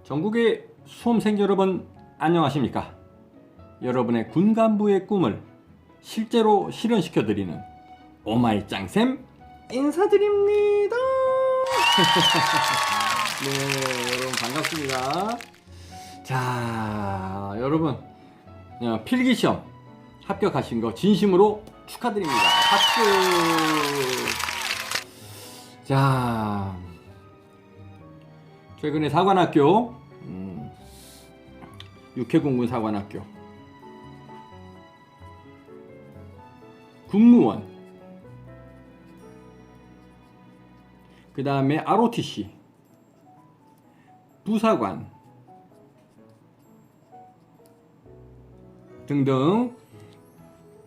전국의 수험생 여러분 안녕하십니까? 여러분의 군 간부의 꿈을 실제로 실현시켜드리는 오마이짱쌤 인사드립니다. 네, 여러분 반갑습니다. 자, 여러분 필기시험 합격하신 거 진심으로 축하드립니다. 박수. 자, 최근에 사관학교 육해공군 사관학교 군무원, 그 다음에 ROTC 부사관 등등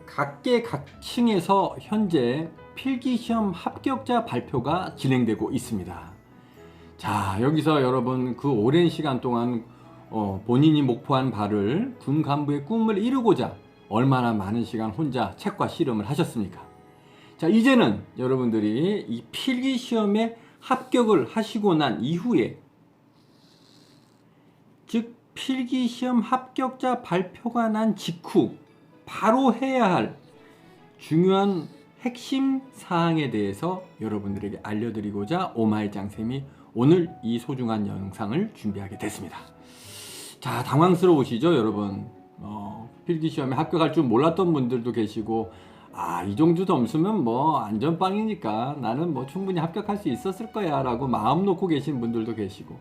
각계각층에서 현재 필기시험 합격자 발표가 진행되고 있습니다. 자, 여기서 여러분 그 오랜 시간 동안 본인이 목표한 바를 군 간부의 꿈을 이루고자 얼마나 많은 시간 혼자 책과 씨름을 하셨습니까? 자, 이제는 여러분들이 이 필기시험에 합격을 하시고 난 이후에, 즉 필기시험 합격자 발표가 난 직후 바로 해야 할 중요한 핵심 사항에 대해서 여러분들에게 알려드리고자 오마이짱쌤이 오늘 이 소중한 영상을 준비하게 됐습니다. 자, 당황스러우시죠 여러분? 필기시험에 합격할 줄 몰랐던 분들도 계시고, 이 정도 점수면 뭐 안전빵이니까 나는 뭐 충분히 합격할 수 있었을 거야 라고 마음 놓고 계신 분들도 계시고,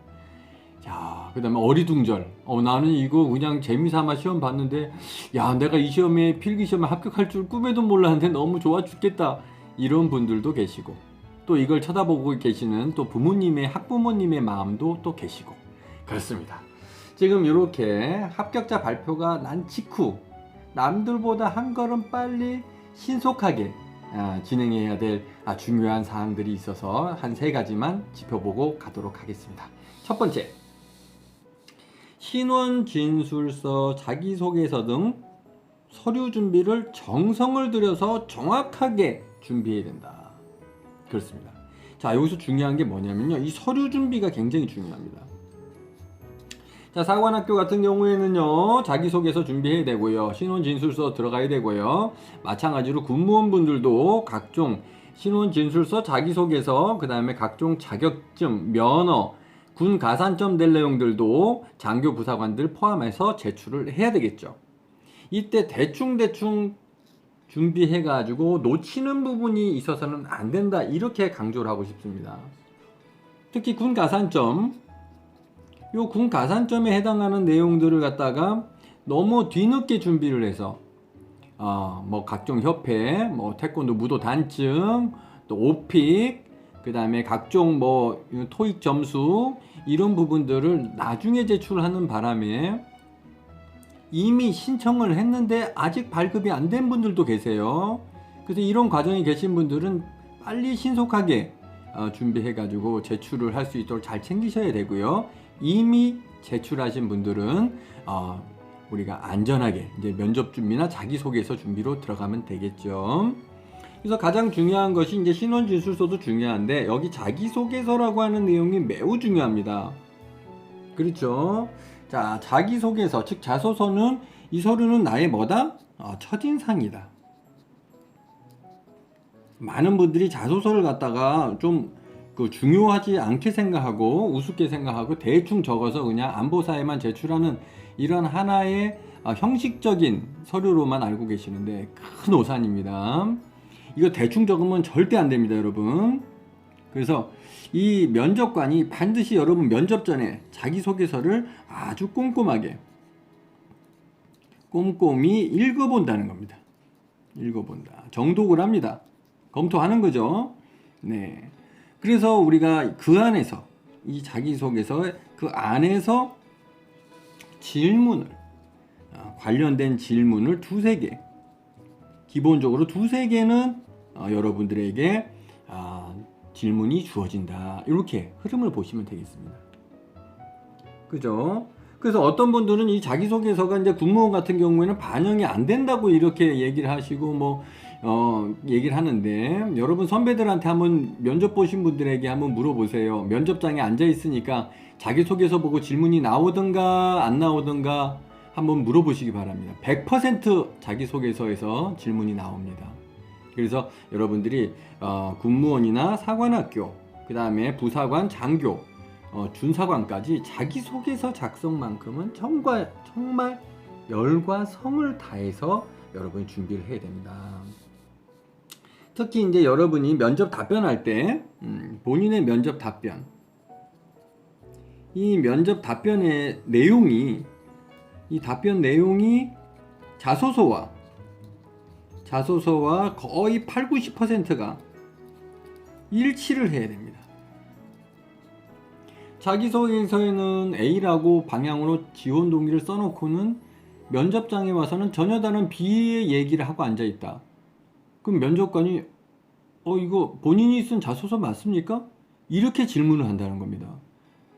자, 그 다음에 어리둥절, 나는 이거 그냥 재미삼아 시험 봤는데 야, 내가 이 시험에 필기시험에 합격할 줄 꿈에도 몰랐는데 너무 좋아 죽겠다, 이런 분들도 계시고, 또 이걸 쳐다보고 계시는 또 부모님의 학부모님의 마음도 또 계시고 그렇습니다. 지금 이렇게 합격자 발표가 난 직후 남들보다 한 걸음 빨리 신속하게 진행해야 될 중요한 사항들이 있어서 한 3가지만 짚어보고 가도록 하겠습니다. 첫 번째, 신원 진술서, 자기소개서 등 서류 준비를 정성을 들여서 정확하게 준비해야 된다. 그렇습니다. 자, 여기서 중요한 게 뭐냐면요, 이 서류 준비가 굉장히 중요합니다. 자, 사관학교 같은 경우에는요, 자기소개서 준비해야 되고요, 신원진술서 들어가야 되고요, 마찬가지로 군무원분들도 각종 신원진술서, 자기소개서, 그 다음에 각종 자격증, 면허, 군 가산점 될 내용들도 장교 부사관들 포함해서 제출을 해야 되겠죠. 이때 대충 준비해가지고 놓치는 부분이 있어서는 안 된다, 이렇게 강조를 하고 싶습니다. 특히 군 가산점, 요 군 가산점에 해당하는 내용들을 갖다가 너무 뒤늦게 준비를 해서 뭐 각종 협회, 뭐 태권도 무도 단증, 또 오픽, 그 다음에 각종 뭐 토익 점수, 이런 부분들을 나중에 제출하는 바람에 이미 신청을 했는데 아직 발급이 안 된 분들도 계세요. 그래서 이런 과정에 계신 분들은 빨리 신속하게 준비해 가지고 제출을 할 수 있도록 잘 챙기셔야 되고요. 이미 제출하신 분들은 우리가 안전하게 이제 면접 준비나 자기소개서 준비로 들어가면 되겠죠. 그래서 가장 중요한 것이 이제 신원진술서도 중요한데, 여기 자기소개서라고 하는 내용이 매우 중요합니다. 그렇죠? 자, 자기소개서, 즉 자소서는, 이 서류는 나의 뭐다? 첫인상이다. 많은 분들이 자소서를 갖다가 좀 중요하지 않게 생각하고 우습게 생각하고 대충 적어서 그냥 안보사에만 제출하는 이런 하나의 형식적인 서류로만 알고 계시는데 큰 오산입니다. 이거 대충 적으면 절대 안 됩니다, 여러분. 그래서 이 면접관이 반드시 여러분 면접 전에 자기소개서를 아주 꼼꼼히 읽어본다는 겁니다. 읽어본다. 정독을 합니다. 검토하는 거죠. 네. 그래서 우리가 그 안에서, 이 자기소개서 그 안에서 질문을, 관련된 질문을 2-3개, 기본적으로 2-3개는 여러분들에게 질문이 주어진다, 이렇게 흐름을 보시면 되겠습니다. 그죠? 그래서 어떤 분들은 이 자기소개서가 이제 군무원 같은 경우에는 반영이 안 된다고 이렇게 얘기를 하시고, 뭐 얘기를 하는데, 여러분 선배들한테 한번 면접 보신 분들에게 한번 물어보세요. 면접장에 앉아 있으니까 자기소개서 보고 질문이 나오든가 안 나오든가 한번 물어보시기 바랍니다. 100% 자기소개서에서 질문이 나옵니다. 그래서 여러분들이 군무원이나 사관학교, 그 다음에 부사관, 장교, 준사관까지 자기소개서 작성만큼은 정말 열과 성을 다해서 여러분이 준비를 해야 됩니다. 특히 이제 여러분이 면접 답변할 때 본인의 면접 답변, 이 면접 답변의 내용이, 이 답변 내용이 자소서와 거의 80-90%가 일치를 해야 됩니다. 자기소개서에는 A라고 방향으로 지원 동기를 써놓고는 면접장에 와서는 전혀 다른 B의 얘기를 하고 앉아있다. 그럼 면접관이 이거 본인이 쓴 자소서 맞습니까? 이렇게 질문을 한다는 겁니다.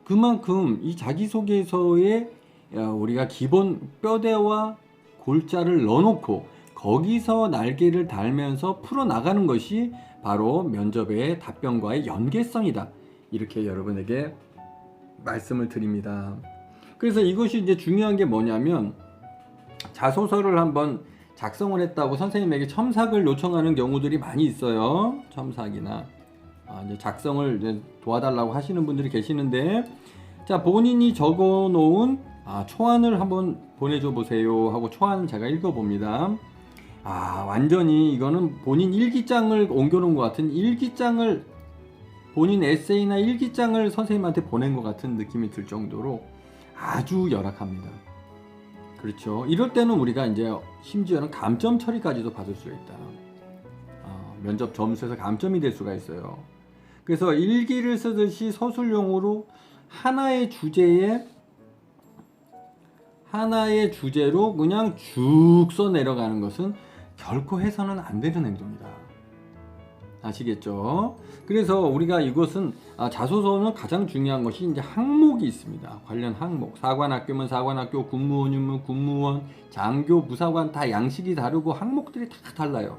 그만큼 이 자기소개서에 우리가 기본 뼈대와 골자를 넣어놓고 거기서 날개를 달면서 풀어나가는 것이 바로 면접의 답변과의 연계성이다. 이렇게 여러분에게 말씀을 드립니다. 그래서 이것이 이제 중요한 게 뭐냐면, 자소서를 한번 작성을 했다고 선생님에게 첨삭을 요청하는 경우들이 많이 있어요. 첨삭이나 이제 작성을 이제 도와달라고 하시는 분들이 계시는데, 자, 본인이 적어 놓은 초안을 한번 보내줘 보세요 하고 초안을 제가 읽어봅니다. 완전히 이거는 본인 일기장을 옮겨놓은 것 같은, 일기장을, 본인 에세이나 일기장을 선생님한테 보낸 것 같은 느낌이 들 정도로 아주 열악합니다. 그렇죠. 이럴 때는 우리가 이제 심지어는 감점 처리까지도 받을 수 있다. 면접 점수에서 감점이 될 수가 있어요. 그래서 일기를 쓰듯이 서술용으로 하나의 주제로 그냥 쭉 써 내려가는 것은 결코 해서는 안 되는 행동이다. 아시겠죠? 그래서 우리가 이것은 자소서는 가장 중요한 것이 이제 항목이 있습니다. 관련 항목. 사관학교면 사관학교, 군무원이면 군무원, 장교, 부사관 다 양식이 다르고 항목들이 다 달라요.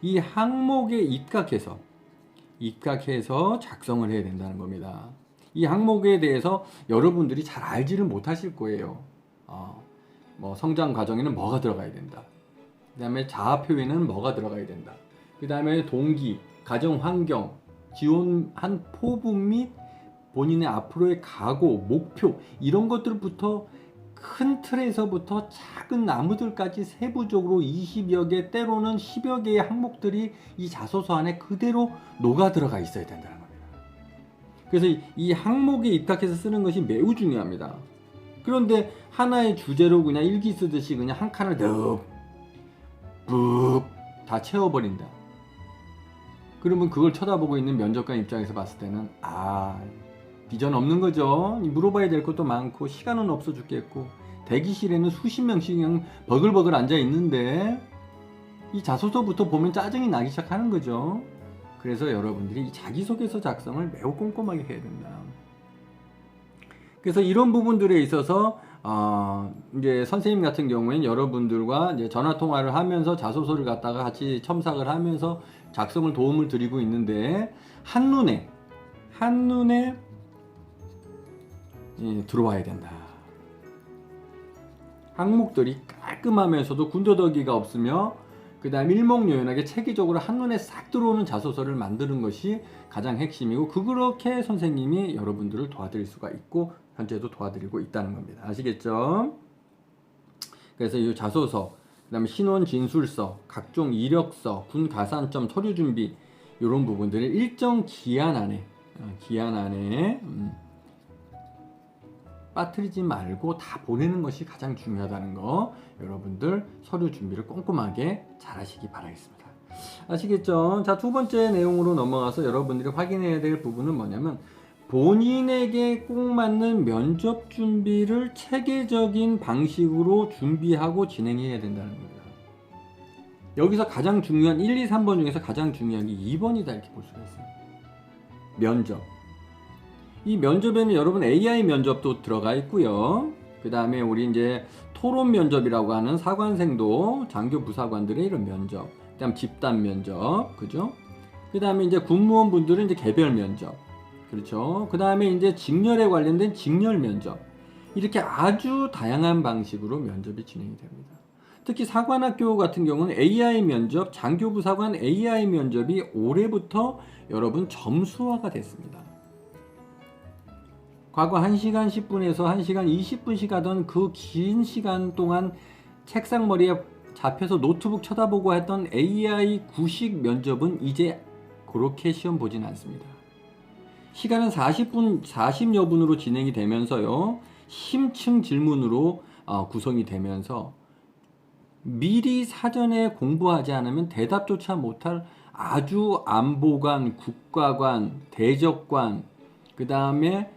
이 항목에 입각해서 작성을 해야 된다는 겁니다. 이 항목에 대해서 여러분들이 잘 알지를 못하실 거예요. 성장 과정에는 뭐가 들어가야 된다. 그 다음에 자아 표현에는 뭐가 들어가야 된다. 그 다음에 동기, 가정 환경, 지원한 포부 및 본인의 앞으로의 각오, 목표, 이런 것들부터 큰 틀에서부터 작은 나무들까지 세부적으로 20여 개, 때로는 10여 개의 항목들이 이 자소서 안에 그대로 녹아 들어가 있어야 된다는 겁니다. 그래서 이 항목에 입각해서 쓰는 것이 매우 중요합니다. 그런데 하나의 주제로 그냥 일기 쓰듯이 그냥 한 칸을 다 채워버린다. 그러면 그걸 쳐다보고 있는 면접관 입장에서 봤을 때는 비전 없는 거죠. 물어봐야 될 것도 많고 시간은 없어 죽겠고 대기실에는 수십 명씩 그냥 버글버글 앉아 있는데 이 자소서부터 보면 짜증이 나기 시작하는 거죠. 그래서 여러분들이 이 자기소개서 작성을 매우 꼼꼼하게 해야 된다. 그래서 이런 부분들에 있어서 이제 선생님 같은 경우에는 여러분들과 이제 전화 통화를 하면서 자소서를 갖다가 같이 첨삭을 하면서 작성을 도움을 드리고 있는데, 한눈에 들어와야 된다. 항목들이 깔끔하면서도 군더더기가 없으며 그 다음 일목요연하게 체계적으로 한눈에 싹 들어오는 자소서를 만드는 것이 가장 핵심이고, 그렇게 선생님이 여러분들을 도와드릴 수가 있고 현재도 도와드리고 있다는 겁니다. 아시겠죠? 그래서 이 자소서, 그 다음에 신원 진술서, 각종 이력서, 군 가산점, 서류 준비, 이런 부분들을 일정 기한 안에 빠뜨리지 말고 다 보내는 것이 가장 중요하다는 거, 여러분들 서류 준비를 꼼꼼하게 잘 하시기 바라겠습니다. 아시겠죠? 자, 두 번째 내용으로 넘어가서 여러분들이 확인해야 될 부분은 뭐냐면, 본인에게 꼭 맞는 면접 준비를 체계적인 방식으로 준비하고 진행해야 된다는 겁니다. 여기서 가장 중요한 1, 2, 3번 중에서 가장 중요한 게 2번이다 이렇게 볼 수가 있어요. 면접. 이 면접에는 여러분 AI 면접도 들어가 있고요. 그 다음에 우리 이제 토론 면접이라고 하는 사관생도 장교 부사관들의 이런 면접, 그다음 집단 면접, 그죠? 그다음에 이제 군무원 분들은 이제 개별 면접, 그렇죠? 그다음에 이제 직렬에 관련된 직렬 면접, 이렇게 아주 다양한 방식으로 면접이 진행이 됩니다. 특히 사관학교 같은 경우는 AI 면접, 장교부 사관 AI 면접이 올해부터 여러분 점수화가 됐습니다. 과거 1시간 10분에서 1시간 20분씩 하던 그 긴 시간 동안 책상 머리에 잡혀서 노트북 쳐다보고 했던 AI 구식 면접은 이제 그렇게 시험 보진 않습니다. 시간은 40분, 40여 분으로 진행이 되면서요, 심층 질문으로 구성이 되면서 미리 사전에 공부하지 않으면 대답조차 못할 아주 안보관, 국가관, 대적관, 그 다음에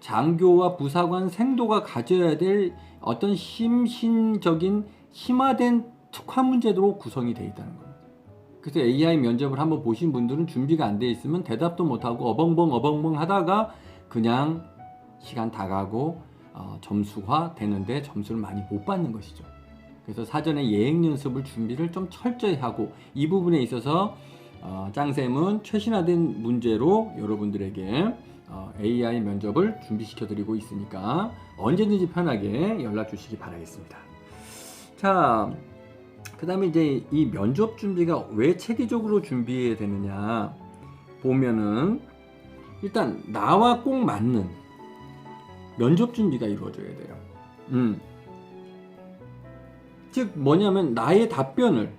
장교와 부사관 생도가 가져야 될 어떤 심신적인 심화된 특화 문제로 구성이 되어 있다는 겁니다. 그래서 AI 면접을 한번 보신 분들은 준비가 안 돼 있으면 대답도 못하고 어벙벙 하다가 그냥 시간 다 가고 점수화 되는데 점수를 많이 못 받는 것이죠. 그래서 사전에 예행 연습을 준비를 좀 철저히 하고, 이 부분에 있어서 짱쌤은 최신화된 문제로 여러분들에게 AI 면접을 준비시켜 드리고 있으니까 언제든지 편하게 연락 주시기 바라겠습니다. 자, 그 다음에 이제 이 면접 준비가 왜 체계적으로 준비해야 되느냐 보면은, 일단 나와 꼭 맞는 면접 준비가 이루어져야 돼요. 즉 뭐냐면 나의 답변을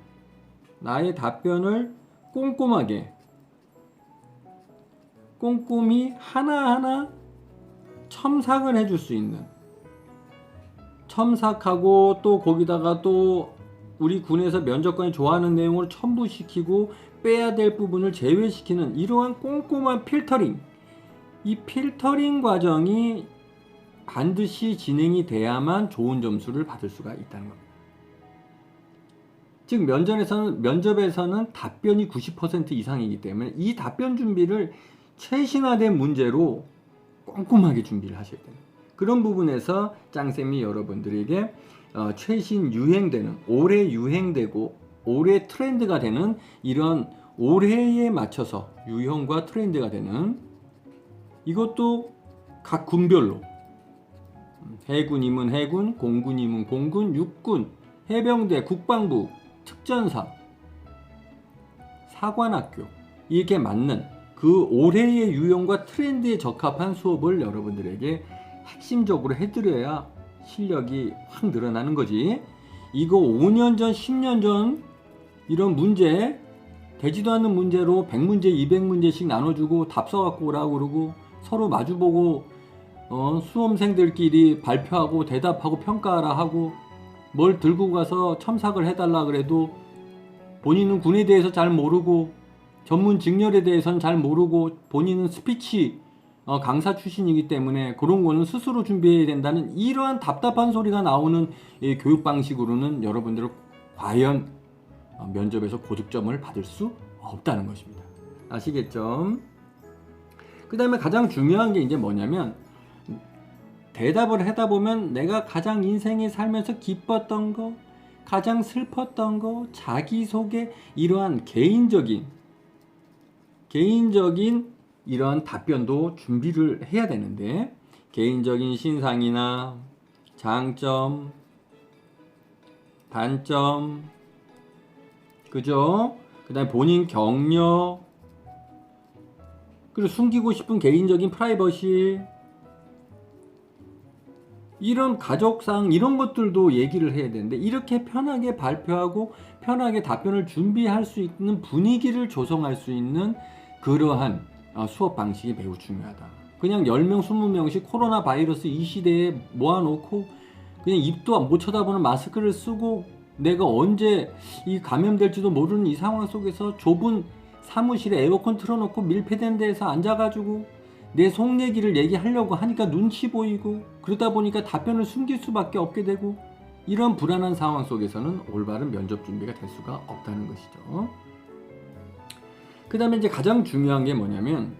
꼼꼼히 하나하나 첨삭을 해줄 수 있는, 첨삭하고 또 거기다가 또 우리 군에서 면접관이 좋아하는 내용을 첨부시키고 빼야 될 부분을 제외시키는 이러한 꼼꼼한 필터링, 이 필터링 과정이 반드시 진행이 돼야만 좋은 점수를 받을 수가 있다는 겁니다. 즉 면접에서는 답변이 90% 이상이기 때문에 이 답변 준비를 최신화된 문제로 꼼꼼하게 준비를 하셔야 돼요. 그런 부분에서 짱쌤이 여러분들에게 최신 유행되는, 올해 유행되고 올해 트렌드가 되는 이런 올해에 맞춰서 유형과 트렌드가 되는, 이것도 각 군별로, 해군이면 해군, 공군이면 공군, 육군, 해병대, 국방부, 특전사, 사관학교, 이렇게 맞는 그 올해의 유형과 트렌드에 적합한 수업을 여러분들에게 핵심적으로 해드려야 실력이 확 늘어나는 거지. 이거 5년 전, 10년 전 이런 문제, 되지도 않는 문제로 100문제, 200문제씩 나눠주고 답 써갖고 오라고 그러고 서로 마주보고 수험생들끼리 발표하고 대답하고 평가하라 하고, 뭘 들고 가서 첨삭을 해달라 그래도 본인은 군에 대해서 잘 모르고 전문 직렬에 대해서는 잘 모르고 본인은 스피치 강사 출신이기 때문에 그런 거는 스스로 준비해야 된다는 이러한 답답한 소리가 나오는 이 교육 방식으로는 여러분들은 과연 면접에서 고득점을 받을 수 없다는 것입니다. 아시겠죠? 그 다음에 가장 중요한 게 이제 뭐냐면, 대답을 하다 보면 내가 가장 인생에 살면서 기뻤던 거, 가장 슬펐던 거, 자기소개, 이러한 개인적인 이러한 답변도 준비를 해야 되는데, 개인적인 신상이나 장점, 단점, 그죠? 그 다음에 본인 경력, 그리고 숨기고 싶은 개인적인 프라이버시, 이런 가족상 이런 것들도 얘기를 해야 되는데, 이렇게 편하게 발표하고 편하게 답변을 준비할 수 있는 분위기를 조성할 수 있는 그러한 수업 방식이 매우 중요하다. 그냥 10명, 20명씩 코로나 바이러스 이 시대에 모아놓고 그냥 입도 못 쳐다보는 마스크를 쓰고 내가 언제 이 감염될지도 모르는 이 상황 속에서 좁은 사무실에 에어컨 틀어놓고 밀폐된 데에서 앉아가지고 내 속 얘기를 얘기하려고 하니까 눈치 보이고, 그러다 보니까 답변을 숨길 수밖에 없게 되고, 이런 불안한 상황 속에서는 올바른 면접 준비가 될 수가 없다는 것이죠. 그 다음에 이제 가장 중요한 게 뭐냐면